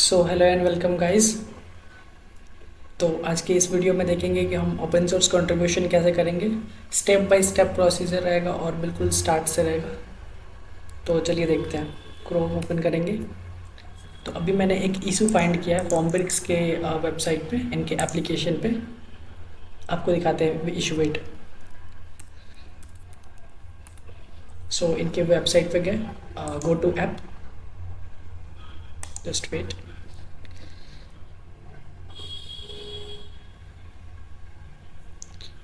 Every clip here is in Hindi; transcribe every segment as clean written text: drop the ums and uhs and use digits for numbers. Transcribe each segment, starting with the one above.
So hello and welcome guys. तो आज के इस वीडियो में देखेंगे कि हम ओपन सोर्स कंट्रीब्यूशन कैसे करेंगे। स्टेप बाय स्टेप प्रोसीजर रहेगा और बिल्कुल स्टार्ट से रहेगा। तो चलिए देखते हैं। क्रोम ओपन करेंगे। तो अभी मैंने एक इशू फाइंड किया है फॉर्मब्रिक्स के वेबसाइट पे, इनके एप्लीकेशन पे। आपको दिखाते हैं इशू। वेट। सो इनके वेबसाइट पे गए। Go to app. Just wait.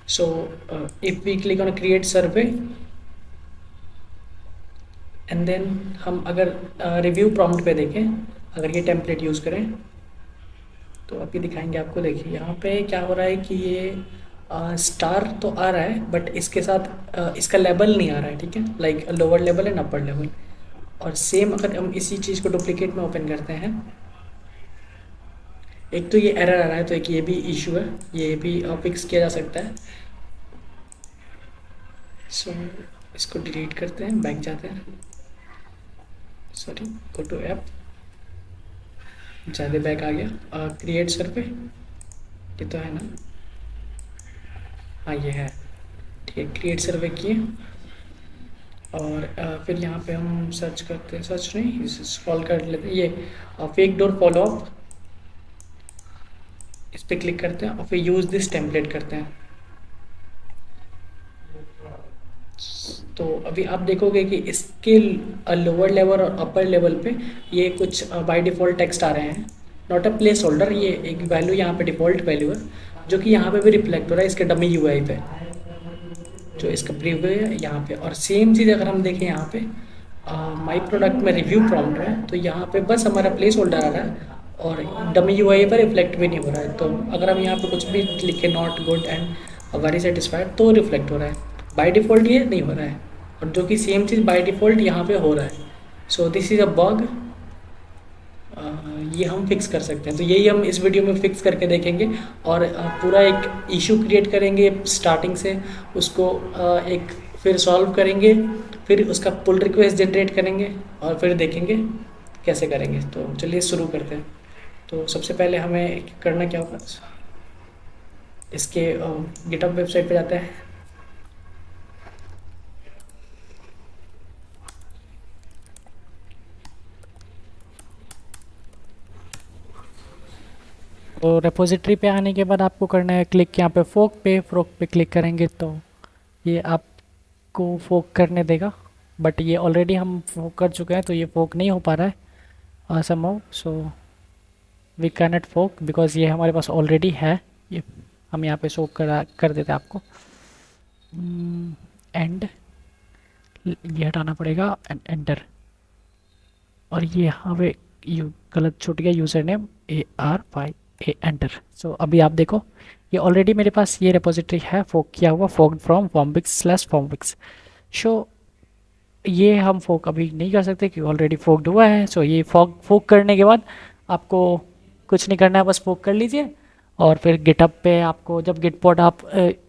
So if we click on create survey and then हम अगर रिव्यू प्रॉम्प्ट पे देखें, अगर ये टेम्पलेट यूज़ करें तो अभी दिखाएंगे आपको। देखिए यहाँ पे क्या हो रहा है कि ये स्टार तो आ रहा है बट इसके साथ इसका लेवल नहीं आ रहा है। ठीक है, like lower level and upper level. और सेम अगर हम इसी चीज़ को डुप्लीकेट में ओपन करते हैं, एक तो ये एरर आ रहा है, तो एक ये भी इशू है, ये भी फिक्स किया जा सकता है। सो इसको डिलीट करते हैं, बैक जाते हैं। Sorry, go to app. ज़्यादा बैक आ गया। क्रिएट सर्वे, ये तो है ना? हाँ ये है। ठीक है, क्रिएट सर्वे किए। और फिर यहाँ पे हम सर्च करते हैं, सर्च नहीं, स्क्रॉल कर लेते हैं। ये फेक डोर फॉलो अप, इस पर क्लिक करते हैं और फिर यूज़ दिस टेम्पलेट करते हैं। तो अभी आप देखोगे कि इसके लोअर लेवल और अपर लेवल पे ये कुछ बाय डिफ़ॉल्ट टेक्स्ट आ रहे हैं। नॉट अ प्लेस होल्डर, ये एक वैल्यू यहाँ पे डिफ़ॉल्ट वैल्यू है, जो कि यहाँ पे भी रिफ्लेक्ट हो रहा है इसके डमी यूआई पे, जो इसका प्रीव्यू है यहाँ पे। और सेम चीज़ अगर हम देखें यहाँ पे माई प्रोडक्ट में रिव्यू प्रॉम्प्ट है, तो यहाँ पे बस हमारा प्लेस होल्डर आ रहा है और डमी यूआई पर रिफ्लेक्ट भी नहीं हो रहा है। तो अगर हम यहाँ पे कुछ भी लिखे not good and very satisfied, तो रिफ्लेक्ट हो रहा है। बाय डिफ़ॉल्ट ये नहीं हो रहा है, और जो कि सेम चीज़ बाय डिफ़ॉल्ट यहाँ पे हो रहा है। So this is a bug. ये हम फिक्स कर सकते हैं, तो यही हम इस वीडियो में फिक्स करके देखेंगे। और पूरा एक इशू क्रिएट करेंगे स्टार्टिंग से, उसको एक फिर सॉल्व करेंगे, फिर उसका पुल रिक्वेस्ट जनरेट करेंगे और फिर देखेंगे कैसे करेंगे। तो चलिए शुरू करते हैं। तो सबसे पहले हमें करना क्या होगा, इसके गिटहब वेबसाइट पे जाते हैं। तो रेपोजिटरी पे आने के बाद आपको करना है क्लिक यहाँ पे फोक पे क्लिक करेंगे तो ये आपको फोक करने देगा। बट ये ऑलरेडी हम फोक कर चुके हैं तो ये फोक नहीं हो पा रहा है somehow. So we can not fork because ये हमारे पास ऑलरेडी है। ये हम यहाँ पे शो कर देते हैं आपको। एंड ये हटाना पड़ेगा एंड एंटर। और ये यहाँ पे गलत छूट गया, यूज़र नेम AR5 एंटर। सो अभी आप देखो ये ऑलरेडी मेरे पास ये रिपोजिटरी है फोक किया हुआ, फोक फ्रॉम formwix/formwix। सो ये हम फोक अभी नहीं कर सकते क्योंकि ऑलरेडी फोक्ड हुआ है। सो ये फोक करने के बाद आपको कुछ नहीं करना है, बस फोक कर लीजिए। और फिर गिटहब पे आपको जब गिटपॉड आप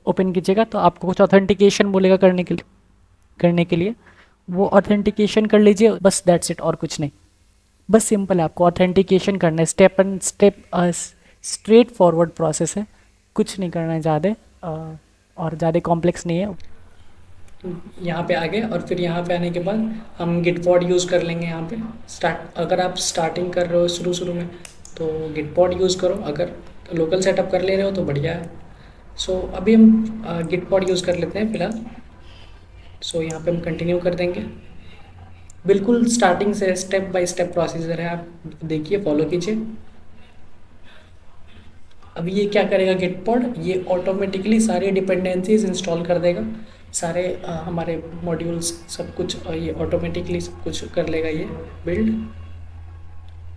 ओपन कीजिएगा तो आपको कुछ ऑथेंटिकेशन बोलेगा करने के लिए वो ऑथेंटिकेशन कर लीजिए, बस दैट्स इट, और कुछ नहीं। बस सिंपल है, आपको ऑथेंटिकेशन करना है, step and step straight forward process है, कुछ नहीं करना है ज़्यादा और ज़्यादा कॉम्प्लेक्स नहीं है। यहाँ पे आ गए और फिर यहाँ पे आने के बाद हम गिटपॉड यूज़ कर लेंगे। यहाँ पे स्टार्ट, अगर आप स्टार्टिंग कर रहे हो शुरू में तो गिटपॉड यूज़ करो, अगर लोकल सेटअप कर ले रहे हो तो बढ़िया है। सो अभी हम गिटपॉड यूज़ कर लेते हैं फ़िलहाल। सो यहाँ पे हम कंटिन्यू कर देंगे। बिल्कुल स्टार्टिंग से स्टेप बाय स्टेप प्रोसीजर है, आप देखिए, फॉलो कीजिए। अभी ये क्या करेगा गिटपॉड, ये ऑटोमेटिकली सारी डिपेंडेंसीज इंस्टॉल कर देगा, सारे हमारे मॉड्यूल्स सब कुछ, ये ऑटोमेटिकली सब कुछ कर लेगा ये बिल्ड।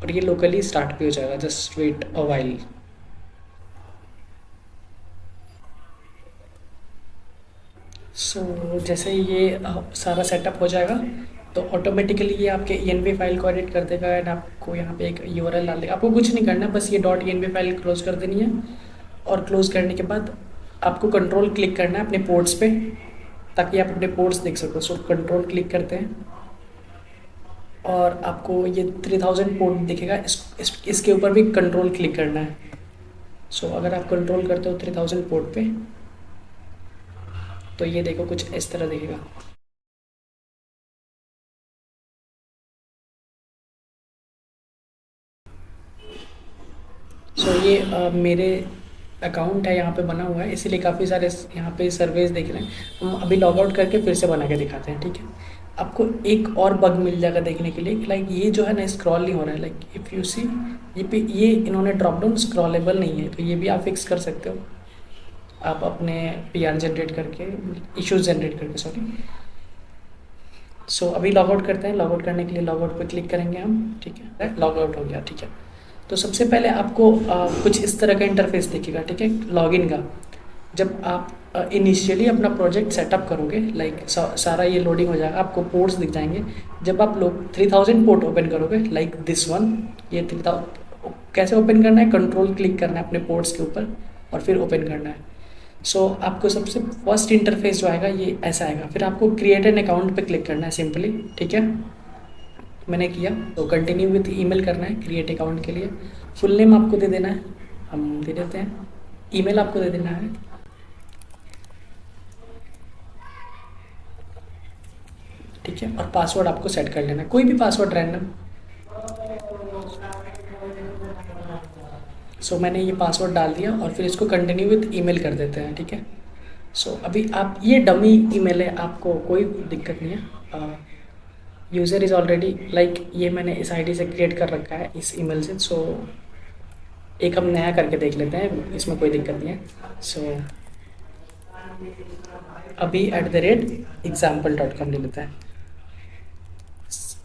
और ये लोकली स्टार्ट भी हो जाएगा, जस्ट वेट अ वाइल। सो जैसे ये सारा सेटअप हो जाएगा तो ऑटोमेटिकली ये आपके ENV फाइल को एडिट कर देगा एंड आपको यहाँ पे एक URL डाल देगा। आपको कुछ नहीं करना, बस ये .env फाइल क्लोज कर देनी है। और क्लोज करने के बाद आपको कंट्रोल क्लिक करना है अपने पोर्ट्स पे, ताकि आप अपने पोर्ट्स देख सको। सो कंट्रोल क्लिक करते हैं और आपको ये 3000 पोर्ट दिखेगा, इसके ऊपर भी कंट्रोल क्लिक करना है। सो अगर आप कंट्रोल करते हो 3000 पोर्ट पे, तो ये देखो कुछ इस तरह दिखेगा। ये मेरे अकाउंट है यहाँ पे बना हुआ है, इसीलिए काफ़ी सारे यहाँ पे सर्वेज दिख रहे हैं। हम अभी लॉग आउट करके फिर से बना के दिखाते हैं, ठीक है। आपको एक और बग मिल जाएगा देखने के लिए, लाइक ये जो है ना स्क्रॉल नहीं हो रहा है, लाइक इफ़ यू सी ये इन्होंने ड्रॉप डाउन स्क्रॉलेबल नहीं है, तो ये भी आप फिक्स कर सकते हो आप अपने PR जनरेट करके, इश्यूज जनरेट करके, सॉरी। अभी लॉग आउट करते हैं। लॉग आउट करने के लिए लॉग आउट पर क्लिक करेंगे हम, ठीक है। लॉग आउट हो गया, ठीक है। तो सबसे पहले आपको कुछ इस तरह का इंटरफेस दिखेगा, ठीक है, लॉगिन का। जब आप इनिशियली अपना प्रोजेक्ट सेटअप करोगे, लाइक सारा ये लोडिंग हो जाएगा, आपको पोर्ट्स दिख जाएंगे। जब आप लोग 3000 पोर्ट ओपन करोगे, लाइक दिस वन, ये 3000 कैसे ओपन करना है, कंट्रोल क्लिक करना है अपने पोर्ट्स के ऊपर और फिर ओपन करना है। आपको सबसे फर्स्ट इंटरफेस जो आएगा ये ऐसा आएगा। फिर आपको क्रिएट एन अकाउंट पे क्लिक करना है सिंपली, ठीक है। मैंने किया, तो कंटिन्यू विथ ईमेल करना है क्रिएट अकाउंट के लिए। फुल नेम आपको दे देना है, हम दे देते हैं। ईमेल आपको दे देना है, ठीक है। और पासवर्ड आपको सेट कर लेना है, कोई भी पासवर्ड रैंडम। मैंने ये पासवर्ड डाल दिया और फिर इसको कंटिन्यू विथ ईमेल कर देते हैं, ठीक है। अभी आप, ये डमी ईमेल है, आपको कोई दिक्कत नहीं है। यूज़र इज़ ऑलरेडी, लाइक ये मैंने इस आईडी से क्रिएट कर रखा है, इस ईमेल से। एक हम नया करके देख लेते हैं, इसमें कोई दिक्कत नहीं है। अभी @example.com ले लेते हैं।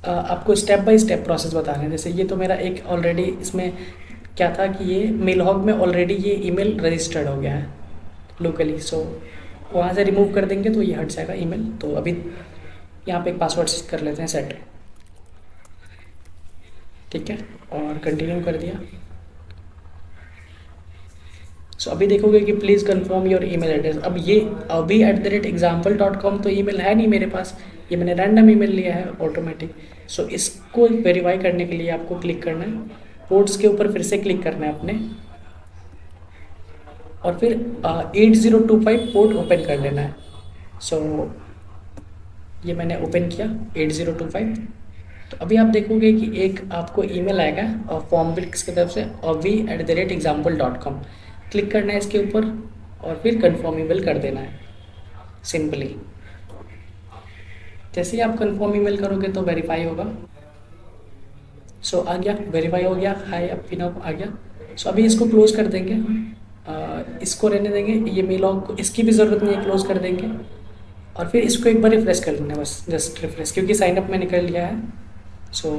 आपको स्टेप बाय स्टेप प्रोसेस बता रहे हैं। जैसे ये तो मेरा एक ऑलरेडी, इसमें क्या था कि ये मेलहॉग में ऑलरेडी ये ईमेल रजिस्टर्ड हो गया है लोकली। वहाँ से रिमूव कर देंगे तो ये हट जाएगा ईमेल। तो अभी यहाँ पे एक पासवर्ड कर लेते हैं सेट, ठीक है, और कंटिन्यू कर दिया। अभी देखोगे कि please confirm your email address. अब ये अभी @example.com तो ईमेल है नहीं मेरे पास, ये मैंने रैंडम ईमेल लिया है ऑटोमेटिक। इसको वेरीफाई करने के लिए आपको क्लिक करना है, पोर्ट्स के ऊपर फिर से क्लिक करना है अपने, और फिर 8025 पोर्ट ओपन कर लेना है। ये मैंने ओपन किया 8025। तो अभी आप देखोगे कि एक आपको ईमेल आएगा फॉर्म बिल्स की तरफ से, avi@example.com। क्लिक करना है इसके ऊपर और फिर कंफर्म ईमेल कर देना है सिंपली। जैसे ही आप कंफर्म ईमेल करोगे तो वेरीफाई होगा। आ गया, वेरीफाई हो गया, हाय अपिनव आ गया। अभी इसको क्लोज कर देंगे, इसको रहने देंगे, ये मेल लॉग इसकी भी ज़रूरत नहीं है, क्लोज कर देंगे। और फिर इसको एक बार रिफ्रेश कर लेना है, बस जस्ट रिफ्रेश, क्योंकि साइनअप मैंने कर लिया है।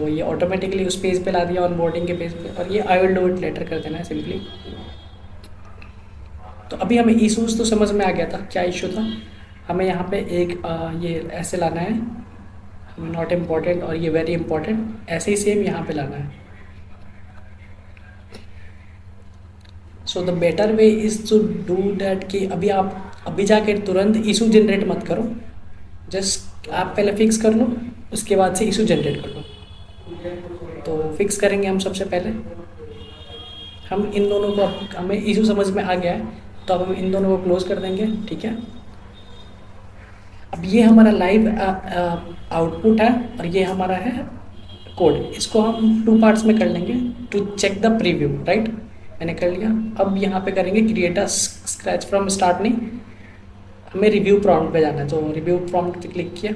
ये ऑटोमेटिकली उस पेज पे ला दिया, ऑन बोर्डिंग के पेज पे। और ये I will do it later कर देना है सिंपली। तो अभी हमें इशूज़ तो समझ में आ गया था क्या इशू था। हमें यहाँ पे एक ये ऐसे लाना है, हमें नॉट इम्पॉर्टेंट और ये वेरी इंपॉर्टेंट, ऐसे ही सेम यहाँ पे लाना है। The better way is to do that कि अभी जाके तुरंत इशू जनरेट मत करो, जस्ट आप पहले फिक्स कर लो, उसके बाद से इशू जनरेट कर लो। तो फिक्स करेंगे हम सबसे पहले। हम इन दोनों को, हमें इशू समझ में आ गया है, तो अब हम इन दोनों को क्लोज कर देंगे, ठीक है। अब ये हमारा लाइव आउटपुट है और ये हमारा है कोड। इसको हम 2 पार्ट्स में कर लेंगे to check the preview, right. मैंने कर लिया। अब यहाँ पे करेंगे create a scratch from start, नहीं, हमें रिव्यू प्रॉम्प्ट पे जाना है। तो रिव्यू प्रॉम्प्ट पे क्लिक किया।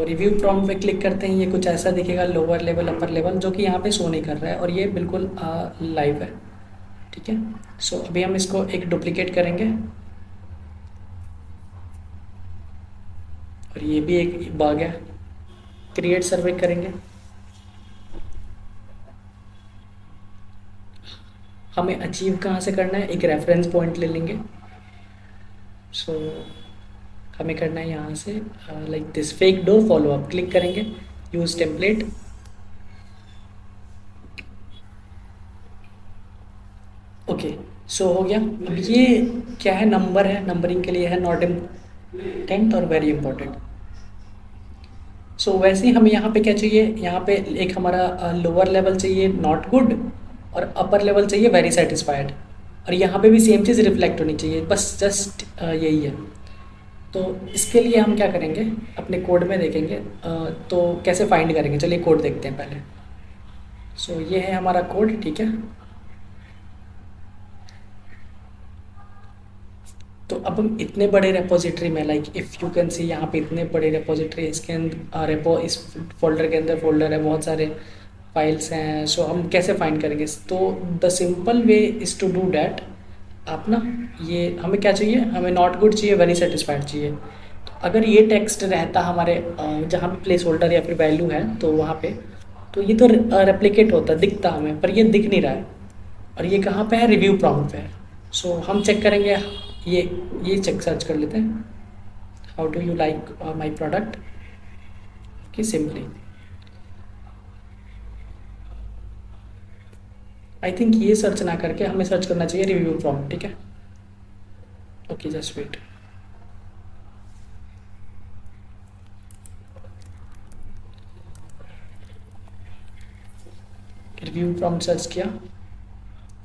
रिव्यू प्रॉम्प्ट पे क्लिक करते हैं, ये कुछ ऐसा दिखेगा, लोअर लेवल अपर लेवल, जो कि यहाँ पे शो नहीं कर रहा है और ये बिल्कुल लाइव है, ठीक है। अभी हम इसको एक डुप्लीकेट करेंगे और ये भी एक बग है। क्रिएट सर्वे करेंगे, हमें अचीव कहाँ से करना है, एक रेफरेंस पॉइंट ले लेंगे। हमें करना है यहाँ से like this fake do follow up, click करेंगे, यूज टेम्पलेट। ओके, हो गया। अब ये क्या है, नंबर है, नंबरिंग के लिए है, नॉट इम्पोर्टेंट और वेरी इंपॉर्टेंट। सो वैसे ही हमें यहाँ पे क्या चाहिए, यहाँ पे एक हमारा लोअर लेवल चाहिए नॉट गुड, और अपर लेवल चाहिए वेरी सेटिस्फाइड, और यहाँ पे भी सेम चीज़ रिफ्लेक्ट होनी चाहिए, बस जस्ट यही है। तो इसके लिए हम क्या करेंगे, अपने कोड में देखेंगे तो कैसे फाइंड करेंगे, चलिए कोड देखते हैं पहले। सो ये है हमारा कोड, ठीक है। तो अब हम इतने बड़े रेपोजिटरी में, like if you can see, यहाँ पे इतने बड़े रेपोजिटरी, इसके अंदर रेपो, इस फोल्डर के अंदर फोल्डर है, बहुत सारे फाइल्स हैं। सो हम कैसे फाइंड करेंगे, तो the simple way is to do that. आप ना, ये हमें क्या चाहिए, हमें नॉट गुड चाहिए, वेरी सेटिस्फाइड चाहिए। तो अगर ये टेक्स्ट रहता हमारे जहाँ पे प्लेस होल्डर या फिर वैल्यू है, तो वहाँ पे तो ये तो रेप्लिकेट होता, दिखता हमें, पर ये दिख नहीं रहा है, और ये कहाँ पे है, रिव्यू प्रॉम्प्ट पे है। सो हम चेक करेंगे, ये चेक सर्च कर लेते हैं, how do you like my product, कि सिंपली आई थिंक ये सर्च ना करके हमें सर्च करना चाहिए रिव्यू प्रॉम्प्ट, ठीक है। Okay, just wait. Review prompt search किया,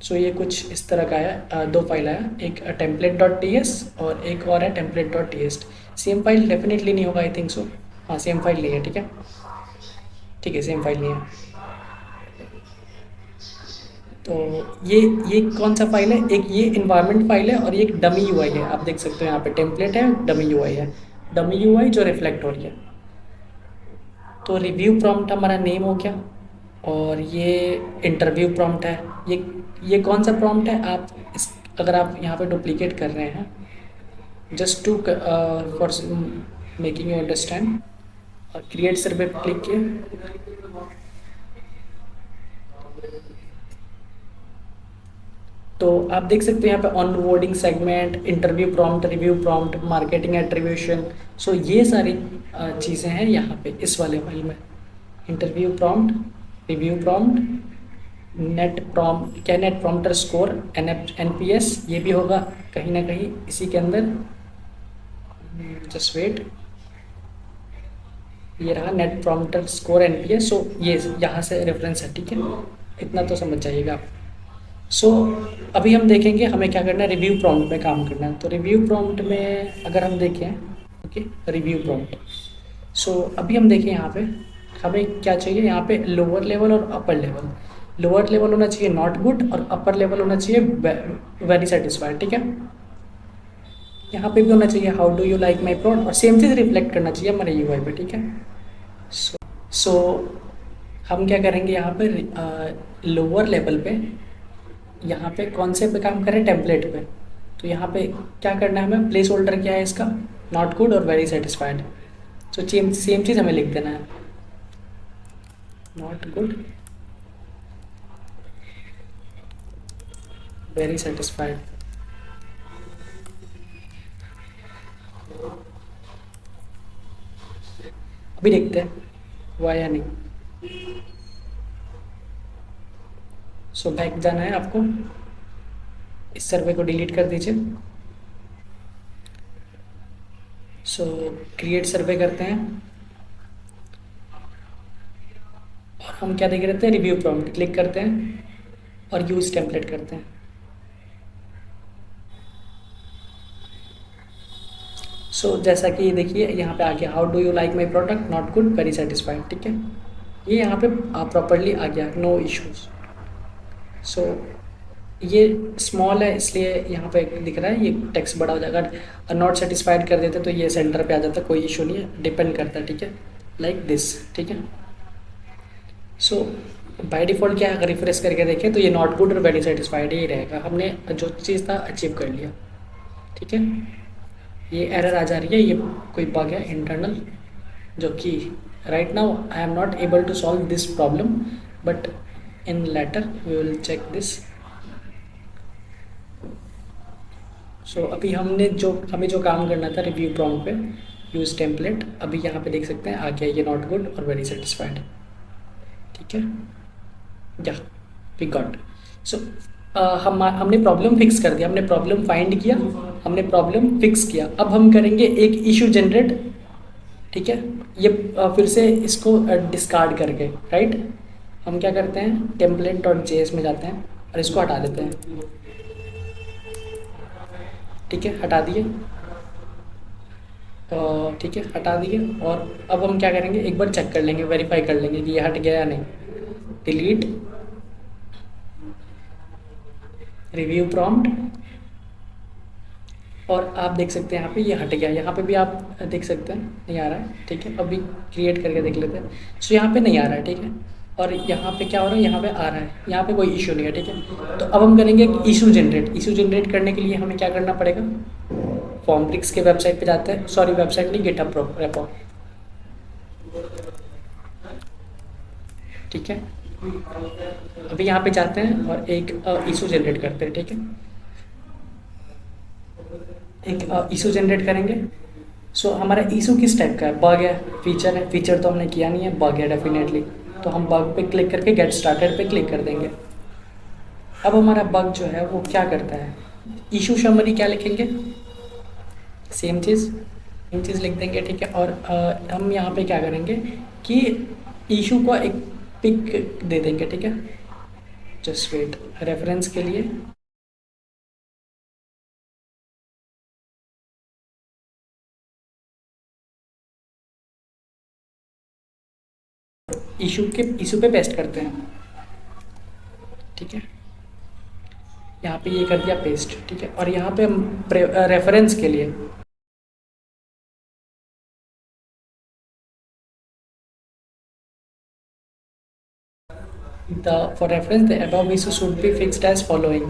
सो ये कुछ इस तरह का है, दो फाइल आया, एक टेम्पलेट डॉट टी एस और एक और है template dot T S. Same file definitely नहीं होगा, आई थिंक सो, हाँ सेम फाइल नहीं है, ठीक है, ठीक है, सेम फाइल नहीं है। तो ये कौन सा फाइल है, एक ये इन्वायरमेंट फाइल है और ये एक डमी यूआई है, आप देख सकते हो यहाँ पे टेम्पलेट है, डमी यूआई है, डमी यूआई जो रिफ्लेक्ट हो रही है। तो रिव्यू प्रॉम्प्ट हमारा नेम हो गया, और ये इंटरव्यू प्रॉम्प्ट है। ये कौन सा प्रॉम्प्ट है, आप इस, अगर आप यहाँ पे डुप्लीकेट कर रहे हैं, just to for making you understand, create survey पे क्लिक किए, तो आप देख सकते हैं यहाँ पे onboarding segment, interview prompt, review prompt, marketing attribution. So ये सारी चीज़ें हैं यहाँ पे इस वाले फाइल में, interview prompt, review prompt, net prompt, क्या नेट प्रॉम्प्टर स्कोर, NPS, ये भी होगा कहीं ना कहीं इसी के अंदर, जस्ट वेट, ये रहा नेट प्रॉम्प्टर स्कोर NPS। सो ये यहाँ से रेफरेंस है, ठीक है, इतना तो समझ जाइएगा आप। सो अभी हम देखेंगे हमें क्या करना है, रिव्यू प्रॉम्प्ट में काम करना है। तो रिव्यू प्रॉम्प्ट में अगर हम देखें, ओके, रिव्यू प्रॉम्प्ट, सो अभी हम देखें यहाँ पे हमें क्या चाहिए, यहाँ पे लोअर लेवल और अपर लेवल। लोअर लेवल होना चाहिए नॉट गुड, और अपर लेवल होना चाहिए वेरी सेटिस्फाइड, ठीक है। यहाँ पे भी होना चाहिए how do you like my product, और सेम चीज़ रिफ्लेक्ट करना चाहिए हमारे यूआई पे, ठीक है। सो हम क्या करेंगे यहाँ पे, लोअर लेवल पे, यहाँ पे कौन से पे काम करें, टेम्पलेट पे। तो यहाँ पे क्या करना है हमें, प्लेस होल्डर क्या है इसका, नॉट गुड और वेरी सेटिस्फाइड। तो सेम चीज़ हमें लिख देना है, नॉट गुड, वेरी सेटिस्फाइड। अभी देखते हैं हुआ या नहीं। सो बैक जाना है आपको, इस सर्वे को डिलीट कर दीजिए। सो क्रिएट सर्वे करते हैं, और हम क्या देख रहे थे, रिव्यू प्रॉम्प्ट क्लिक करते हैं और यूज़ टेम्पलेट करते हैं। सो जैसा कि देखिए यहाँ पे आ गया, how do you like my product, not good, very satisfied, ठीक है, ये यहाँ पे प्रॉपरली आ गया, नो इश्यूज। सो ये स्मॉल है इसलिए यहाँ पे दिख रहा है, ये टेक्स्ट बड़ा हो जाएगा। अगर नॉट सेटिस्फाइड कर देते तो ये सेंटर पे आ जाता, कोई इशू नहीं है, डिपेंड करता है, ठीक है, लाइक दिस, ठीक है। सो बाय डिफ़ॉल्ट क्या है, अगर रिफ्रेश करके देखें तो ये नॉट गुड और वेरी सेटिस्फाइड ही रहेगा, हमने जो चीज़ था अचीव कर लिया, ठीक है। ये एरर आ जा रही है, ये कोई बग है इंटरनल, जो कि right now I am not able to solve this problem, but in later we will check this. So अभी हमें जो काम करना था रिव्यू प्रॉम्प्ट पे, यूज़ टेम्पलेट, अभी यहाँ पे देख सकते हैं आ गया ये नॉट गुड और वेरी सेटिस्फाइड, ठीक है, या वी गॉट। सो हमने प्रॉब्लम फिक्स कर दिया, हमने प्रॉब्लम फाइंड किया, हमने प्रॉब्लम फिक्स किया। अब हम करेंगे एक इशू जनरेट, ठीक है। ये फिर से इसको डिस्कार्ड करके, राइट, हम क्या करते हैं, टेम्पलेट डॉट जेएस में जाते हैं और इसको हटा देते हैं। ठीक है, हटा दिए। ठीक है, हटा दिए। और अब हम क्या करेंगे, एक बार चेक कर लेंगे, वेरीफाई कर लेंगे कि ये हट गया या नहीं। डिलीट रिव्यू प्रॉम्प्ट, और आप देख सकते हैं यहाँ पे ये हट गया। यहाँ पे भी आप देख सकते हैं नहीं आ रहा है। ठीक है, अभी क्रिएट करके देख लेते हैं। सो यहाँ पे नहीं आ रहा है। ठीक है, और यहाँ पे क्या हो रहा है, यहाँ पे आ रहा है। यहाँ पे कोई इशू नहीं है। ठीक है, तो अब हम करेंगे इशू जनरेट। इशू जनरेट करने के लिए हमें क्या करना पड़ेगा, फॉर्मब्रिक्स के वेबसाइट पे जाते हैं, सॉरी वेबसाइट नहीं, गिटहब रेपो। ठीक है, अभी यहाँ पे जाते हैं और एक इशू जनरेट करते हैं। ठीक है, एक इशू जनरेट करेंगे। सो हमारा इशू किस टाइप का है, बग है, फीचर है। फीचर तो हमने किया नहीं है, बग है डेफिनेटली। तो हम बग पे क्लिक करके गेट स्टार्टेड पे क्लिक कर देंगे। अब हमारा बग जो है वो क्या करता है, इशू समरी क्या लिखेंगे, सेम चीज़ लिख देंगे। ठीक है, और हम यहाँ पे क्या करेंगे कि इशू को एक पिक दे देंगे। ठीक है, जस्ट वेट, रेफरेंस के लिए इशू पे पेस्ट करते हैं। ठीक है, यहाँ पे ये कर दिया पेस्ट। ठीक है, और यहाँ पे हम रेफरेंस के लिए for reference the above issue should be fixed as following.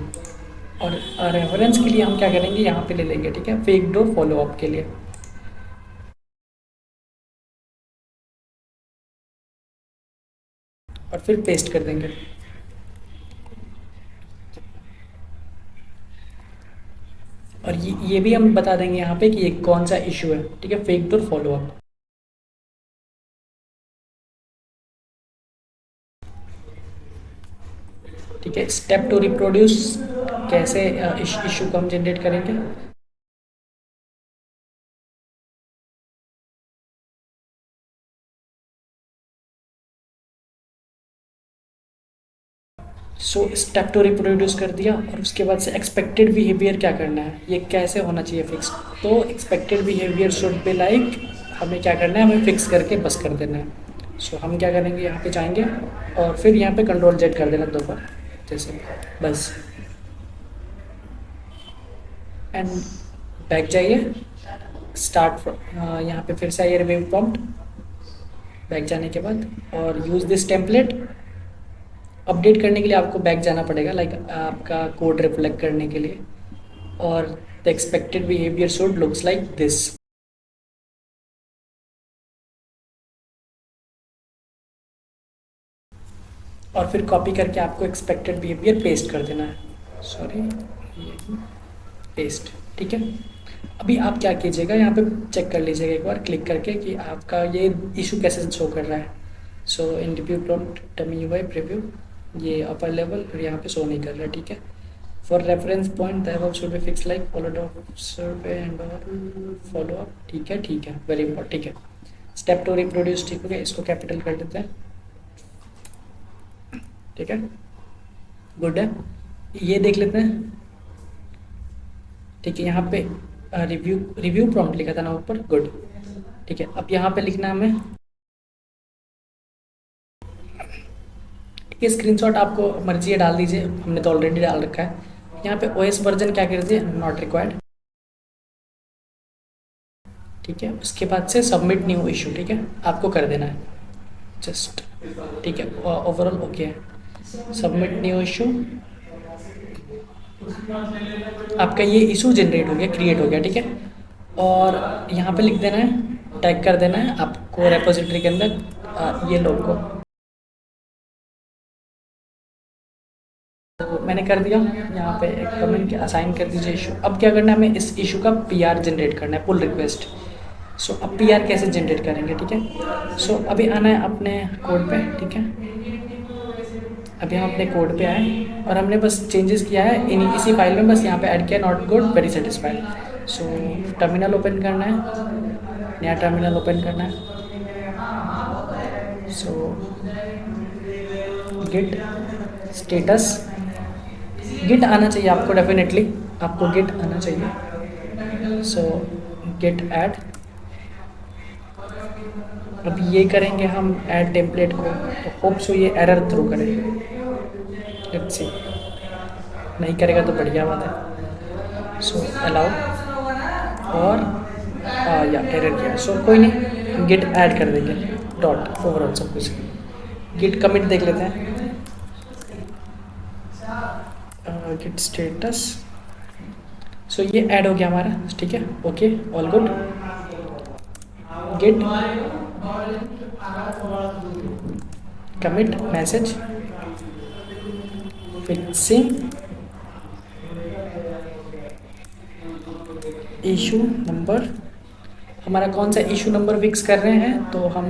और रेफरेंस के लिए हम क्या करेंगे, यहाँ पे ले लेंगे। ठीक है, फेक डो फॉलो अप के लिए, और फिर पेस्ट कर देंगे। और ये भी हम बता देंगे यहाँ पे कि ये कौन सा इशू है। ठीक है, फेक डोर फॉलो अप। ठीक है, स्टेप टू रिप्रोड्यूस, कैसे इशू को हम जनरेट करेंगे। सो स्टेप टू रिप्रोड्यूस कर दिया, और उसके बाद से एक्सपेक्टेड बिहेवियर क्या करना है, ये कैसे होना चाहिए फिक्स। तो expected behaviour should be like, हमें क्या करना है, हमें फिक्स करके बस कर देना है। सो हम क्या करेंगे, यहाँ पे जाएंगे और फिर यहाँ पे कंट्रोल जेड कर देना 2 बार, जैसे बस। एंड बैक जाइए, स्टार्ट यहाँ पे फिर से आइए रिव्यू प्रॉम्प्ट, बैक जाने के बाद, और यूज़ दिस टेम्पलेट। अपडेट करने के लिए आपको बैक जाना पड़ेगा, लाइक आपका कोड रिफ्लेक्ट करने के लिए। और the expected behaviour should looks like this. और फिर कॉपी करके आपको एक्सपेक्टेड बिहेवियर पेस्ट कर देना है, सॉरी पेस्ट। ठीक है, अभी आप क्या कीजिएगा, यहाँ पे चेक कर लीजिएगा एक बार क्लिक करके कि आपका ये इशू कैसे शो कर रहा है। So in review prompt dummy UI preview, ये अपर लेवल, और यहाँ पे शो नहीं कर रहा है। ठीक है, for reference point the above should be fix like followed up survey and follow up. ठीक है, ठीक है, वेरी इंपॉर्टेंट। ठीक है, स्टेप टू रिप्रोड्यूस, ठीक हो गया, इसको कैपिटल कर देते हैं। ठीक है, गुड है, ये देख लेते हैं। ठीक है, यहाँ पे रिव्यू प्रॉम्प्ट लिखा था ना ऊपर, गुड। ठीक है, अब यहाँ पे लिखना है हमें। ठीक है, स्क्रीनशॉट आपको मर्जी है डाल दीजिए, हमने तो ऑलरेडी डाल रखा है। यहाँ पे ओएस वर्जन क्या कर दिए, नॉट रिक्वायर्ड। ठीक है, उसके बाद से सबमिट न्यू इशू, ठीक है, आपको कर देना है जस्ट। ठीक है, ओवरऑल ओके है। सबमिट न्यू इशू, आपका ये इशू जनरेट हो गया, क्रिएट हो गया। ठीक है, और यहाँ पे लिख देना है, टैग कर देना है आपको रेपोजिटरी के अंदर ये लोग को। तो मैंने कर दिया, यहाँ पे एक कमेंट के असाइन कर दीजिए इशू। अब क्या करना है, हमें इस इशू का पीआर जनरेट करना है, पुल रिक्वेस्ट। सो अब पीआर कैसे जनरेट करेंगे, ठीक है। सो अभी आना है अपने कोड पे, ठीक है। अभी हम अपने कोड पे आए और हमने बस चेंजेस किया है इसी फाइल में, बस यहाँ पे ऐड किया not good very satisfied. So terminal open करना है, नया टर्मिनल ओपन करना है। सो गिट स्टेटस, गिट आना चाहिए आपको, डेफिनेटली आपको गिट आना चाहिए। सो गिट ऐड, अब ये करेंगे हम ऐड टेम्पलेट को, तो होप सो ये एरर थ्रो करे। लेट्स सी, नहीं करेगा तो बढ़िया बात है। सो अलाउ, और या एरर किया, सो कोई नहीं, गिट ऐड कर देंगे डॉट ओवरऑल सब कुछ। गिट कमिट देख लेते हैं, गिट स्टेटस। सो ये ऐड हो गया हमारा, ठीक है, okay all good. Git commit message fixing issue number, हमारा कौन सा इशू नंबर फिक्स कर रहे हैं, तो हम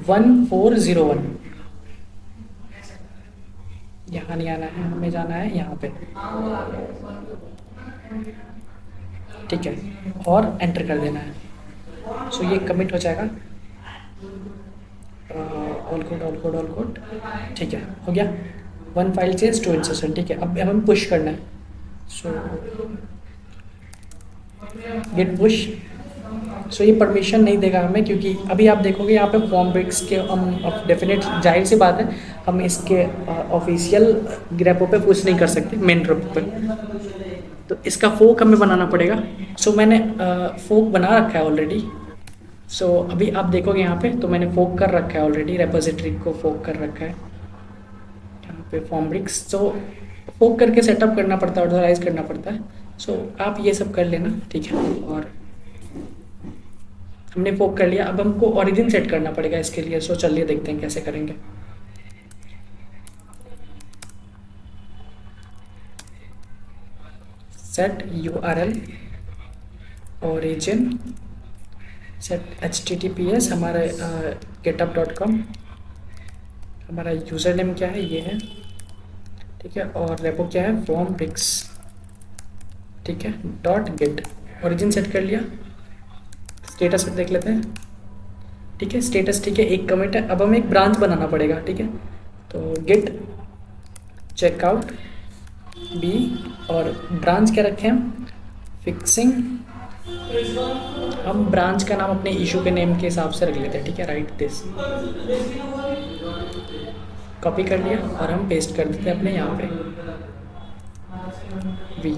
1401, यहाँ नहीं आना है, हमें जाना है यहाँ पे, ठीक है, और एंटर कर देना है। सो ये कमिट हो जाएगा, all good all good all good, ठीक है, हो गया। One file change two insertion, ठीक है, अब हमें पुश करना है। सो गिट पुश, सो ये परमिशन नहीं देगा हमें, क्योंकि अभी आप देखोगे यहाँ पे फॉर्म ब्रिक्स के हम डेफिनेट, जाहिर सी बात है, हम इसके ऑफिशियल ग्रेपो पे पुश नहीं कर सकते मेन रेपो पे, तो इसका फोक हमें बनाना पड़ेगा। सो मैंने फोक बना रखा है ऑलरेडी। सो अभी आप देखोगे यहाँ पे, तो मैंने फोक कर रखा है ऑलरेडी, रेपोजिटरी को फोक कर रखा है यहाँ पे फॉर्म ब्रिक्स। तो फोक करके सेटअप करना पड़ता है, ऑथराइज करना पड़ता है। सो आप ये सब कर लेना, ठीक है, और हमने फोक कर लिया, अब हमको ओरिजिन सेट करना पड़ेगा इसके लिए। सो चलिए देखते हैं कैसे करेंगे। Set URL origin, set HTTPS, हमारा github.com, हमारा यूज़र नेम क्या है, ये है, ठीक है, और रेपो क्या है, फॉर्म ब्रिक्स, ठीक है, डॉट गिट, ओरिजिन सेट कर लिया। स्टेटस पे देख लेते हैं, ठीक है, स्टेटस ठीक है, एक कमिट है। अब हमें एक ब्रांच बनाना पड़ेगा, ठीक है, तो गिट चेकआउट बी, और ब्रांच क्या रखें हम, फिक्सिंग, हम ब्रांच का नाम अपने इशू के नेम के हिसाब से रख लेते हैं, ठीक है, राइट दिस, कॉपी कर लिया और हम पेस्ट कर देते हैं अपने यहाँ पे, वी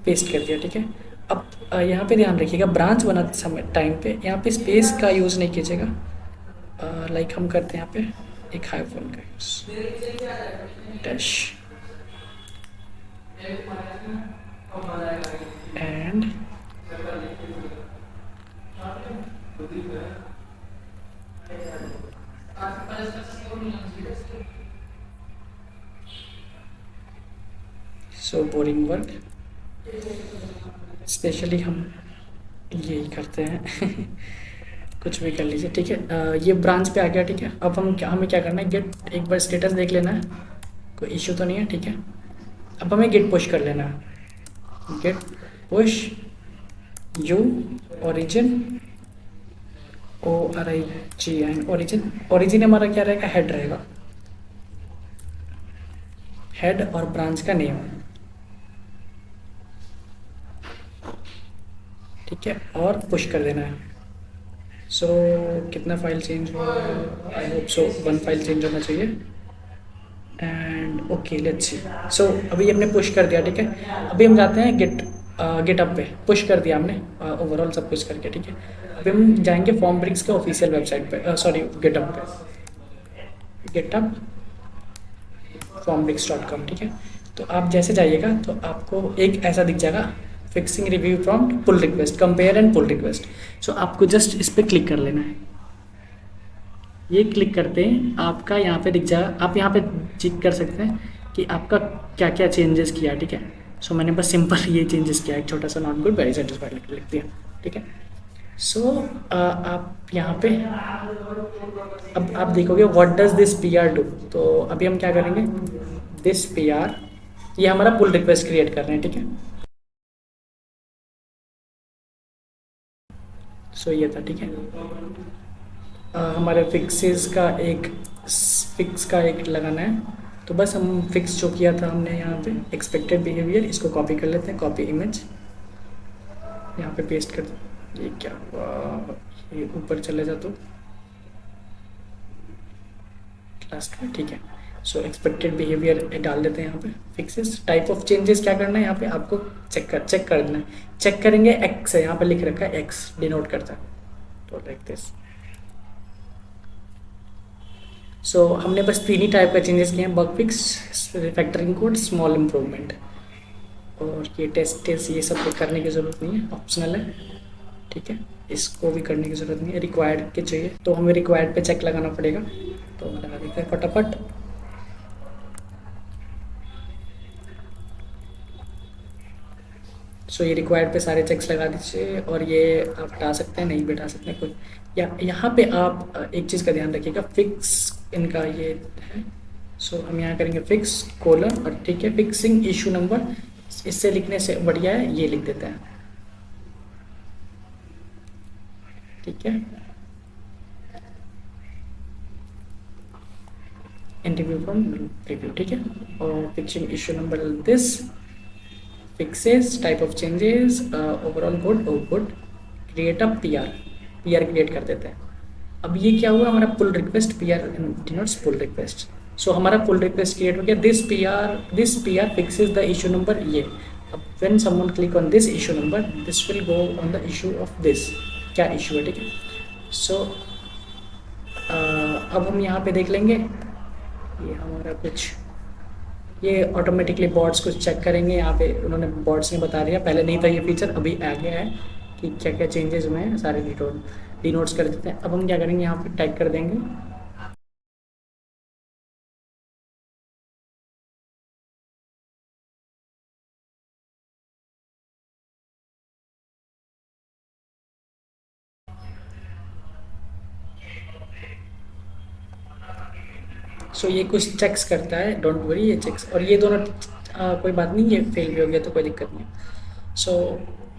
पेस्ट कर दिया, ठीक है। अब यहाँ पे ध्यान रखिएगा, ब्रांच बनाते समय टाइम पे यहाँ पे स्पेस का यूज़ नहीं कीजिएगा, लाइक हम करते हैं यहाँ पे एक हाइफन का use, dash and so boring work, specially हम यही करते हैं कुछ भी कर लीजिए, ठीक है। ये ब्रांच पे आ गया, ठीक है। अब हमें क्या करना है, गेट एक बार स्टेटस देख लेना है, कोई इश्यू तो नहीं है, ठीक है। अब हमें गेट पुश कर लेना है, git push U origin ORIGN, origin, origin हमारा क्या रहेगा, हेड रहेगा, हेड और ब्रांच का नेम, ठीक है, और पुश कर देना है। सो कितना फाइल चेंज हुआ, I hope so 1 file change होना चाहिए, एंड ओके लेट्स सी। सो अभी हमने पुश कर दिया, ठीक है। अभी हम जाते हैं गिटअप पे, पुश कर दिया हमने ओवरऑल सब कुछ करके, ठीक है। अभी हम जाएंगे फॉर्म ब्रिक्स के ऑफिशियल वेबसाइट पे, सॉरी गिटअप पे, गिटअप formbricks.com, ठीक है। तो आप जैसे जाइएगा तो आपको एक ऐसा दिख जाएगा, fixing review from pull request, compare and pull request. So आपको जस्ट इस पर क्लिक कर लेना है, ये क्लिक करते हैं आपका यहाँ पे दिख जाएगा, आप यहाँ पे चेक कर सकते हैं कि आपका क्या क्या चेंजेस किया, ठीक है। सो मैंने बस सिंपल ये चेंजेस किया, एक छोटा सा नॉट गुड वेरी सेटिस्फाइड लिख दिया, ठीक है। सो आप यहाँ पे अब आप देखोगे what does this PR do, तो अभी हम क्या करेंगे, दिस PR, ये हमारा पुल रिक्वेस्ट क्रिएट कर रहे हैं, ठीक है। सो ये था, ठीक है। हमारे फिक्स का एक लगाना है। तो बस हम फिक्स जो किया था हमने यहाँ पे एक्सपेक्टेड बिहेवियर, इसको कॉपी कर लेते हैं, कॉपी इमेज, यहाँ पे पेस्ट कर दो। ये क्या हुआ, ये ऊपर चले जा तो लास्ट में, ठीक है। सो एक्सपेक्टेड बिहेवियर डाल देते हैं यहाँ पे। फिक्सेस टाइप ऑफ चेंजेस क्या करना है यहाँ पे आपको चेक कर देना है। चेक करेंगे एक्स है यहाँ पे लिख रखा है, एक्स डिनोट करता है, तो लाइक दिस। सो हमने बस 3 ही टाइप का चेंजेस किए हैं, bug fix, refactoring code, small improvement. और ये टेस्ट ये सब करने की ज़रूरत नहीं है, ऑप्शनल है, ठीक है। इसको भी करने की ज़रूरत नहीं है, रिक्वायर्ड के चाहिए तो हमें रिक्वायर्ड पे चेक लगाना पड़ेगा। तो लगा देते हैं फटाफट। सो ये रिक्वायर्ड पे सारे चेक्स लगा दीजिए, और ये आप हटा सकते हैं, नहीं भी हटा सकते हैं कोई। या यहाँ पे आप एक चीज़ का ध्यान रखिएगा, फिक्स इनका ये है। सो हम यहाँ करेंगे फिक्स कोलर, और ठीक है, फिक्सिंग इशू नंबर, इससे लिखने से बढ़िया है ये लिख देते हैं, ठीक है। इंटरव्यू फ्रॉम रिव्यू, ठीक है। और fixing issue number this, fixes, type of changes, overall good, oh good, create a PR create कर देते हैं। अब ये क्या हुआ, हमारा pull request, PR denotes pull request. So हमारा पुल रिक्वेस्ट क्रिएट हो गया, this PR fixes the issue number, ये। अब when someone click on this issue number, this will go on the issue of this, क्या इशू है, ठीक है। सो अब हम यहाँ पे देख लेंगे, ये हमारा कुछ, ये ऑटोमेटिकली बॉट्स कुछ चेक करेंगे। यहाँ पे उन्होंने बॉट्स ने बता दिया, पहले नहीं था ये फीचर, अभी आ गया है कि क्या क्या चेंजेस हुए हैं, सारे डिनोट्स कर देते हैं। अब हम क्या करेंगे, यहाँ पे टैग कर देंगे सो ये कुछ चेक्स करता है, डोंट वरी, ये चेक्स, और ये दोनों कोई बात नहीं, ये फेल भी हो गया तो कोई दिक्कत नहीं। सो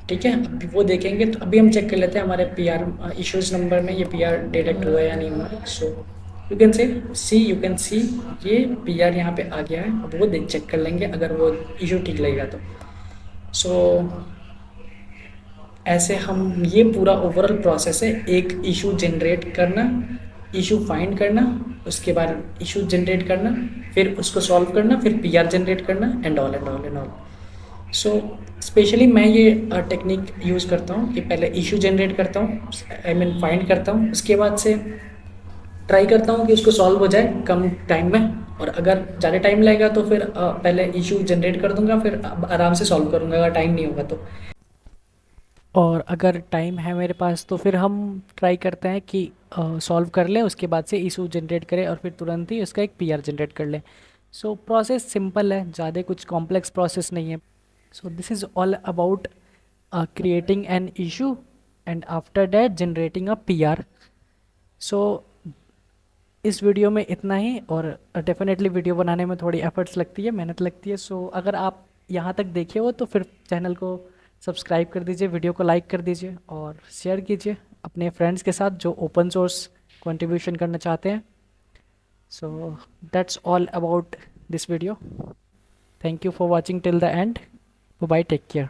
ठीक है, अभी वो देखेंगे। तो अभी हम चेक कर लेते हैं हमारे PR इश्यूज नंबर में ये PR डिटेक्ट हुआ है या नहीं हुआ है। सो यू कैन सी ये PR यहाँ पे आ गया है। अब वो देख चेक कर लेंगे, अगर वो इशू ठीक लगेगा तो। सो ऐसे हम, ये पूरा ओवरऑल प्रोसेस है, एक इशू जनरेट करना, इशू फाइंड करना, उसके बाद इशू जनरेट करना, फिर उसको सॉल्व करना, फिर PR जनरेट करना, and all and all and all. So specially मैं ये टेक्निक यूज़ करता हूँ कि पहले इशू जनरेट करता हूँ, आई मीन फाइंड करता हूँ, उसके बाद से ट्राई करता हूँ कि उसको सॉल्व हो जाए कम टाइम में। और अगर ज़्यादा टाइम लगेगा तो फिर पहले इशू जनरेट कर दूंगा, फिर आराम से सॉल्व करूँगा अगर टाइम नहीं होगा तो। और अगर टाइम है मेरे पास तो फिर हम ट्राई करते हैं कि सॉल्व कर लें, उसके बाद से इशू जनरेट करें और फिर तुरंत ही उसका एक PR जनरेट कर लें। सो प्रोसेस सिंपल है, ज़्यादा कुछ कॉम्प्लेक्स प्रोसेस नहीं है। So this is all about creating an issue and after that generating a PR। सो इस वीडियो में इतना ही, और डेफिनेटली वीडियो बनाने में थोड़ी एफर्ट्स लगती है, मेहनत लगती है। सो अगर आप यहाँ तक देखे हो तो फिर चैनल को सब्सक्राइब कर दीजिए, वीडियो को लाइक कर दीजिए और शेयर कीजिए अपने फ्रेंड्स के साथ जो ओपन सोर्स कंट्रीब्यूशन करना चाहते हैं। So that's all about this video. Thank you for watching till the end. Bye, take care.